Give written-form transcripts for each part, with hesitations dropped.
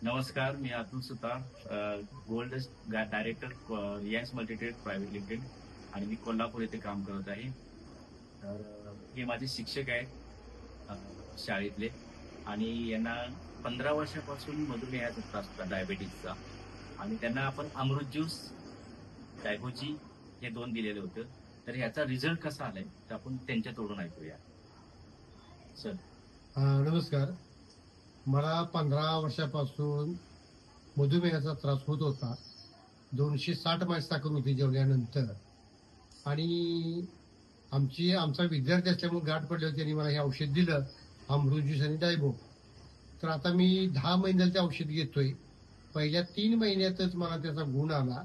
नमस्कार, मी Atul Sutar, gold director Yes Multitrade Private Limited आणि मी कोल्हापूर येथे काम करत आहे. तर हे माझे शिक्षक आहेत अ, शाळेतले आणि यांना 15 वर्षापासून मधुमेहाचा त्रास होता, डायबिटीजचा. आणि त्यांना आपण अमृत ज्यूस, डायबोजी हे 2 दिलेलं होतं. तर ह्याचा रिझल्ट कसा आलाय, तर आपण त्यांच्या तोडून ऐकूया. सर. नमस्कार. मला 15 वर्षापासून मधुमेहाचा त्रास होत होता. 260 माझी साखर होती जेवल्यानंतर. आणि आमचा विद्यार्थी असल्यामुळे गाठ पडल्यावर त्यांनी मला हे औषध दिलं, अमृत ज्यूस आणि डायबो. तर आता मी 10 महिने झाले ते औषध घेतोय. पहिल्या 3 महिन्यातच मला त्याचा गुण आला.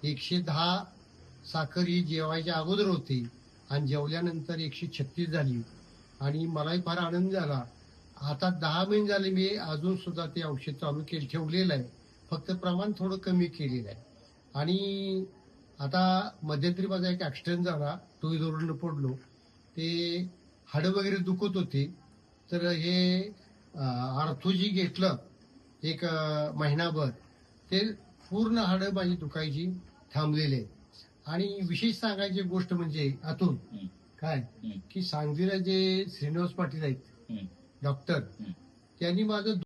110 साखर ही जेवायच्या अगोदर होती आणि जेवल्यानंतर 136 झाली. आणि मलाही फार आनंद झाला. आता 10 महिने झाले मी अजून सुद्धा ते औषध चालू ठेवलेलं आहे. फक्त प्रमाण थोडं कमी केलेलं आहे. आणि आता मध्यंतरी माझा एक ऍक्सिडेंट झाला, टू व्हीलरवरून पडलो. ते हाडं वगैरे दुखत होती. तर हे आर्थोजी घेतलं एक महिनाभर. ते पूर्ण हाडं माझी दुखायची थांबलेले आहेत. आणि विशेष सांगायची गोष्ट म्हणजे अतुल, हं, काय हं, की सांगलीला जे श्रीनिवास पाटील आहेत हं, डॉक्टर, हं. त्यांनी माझं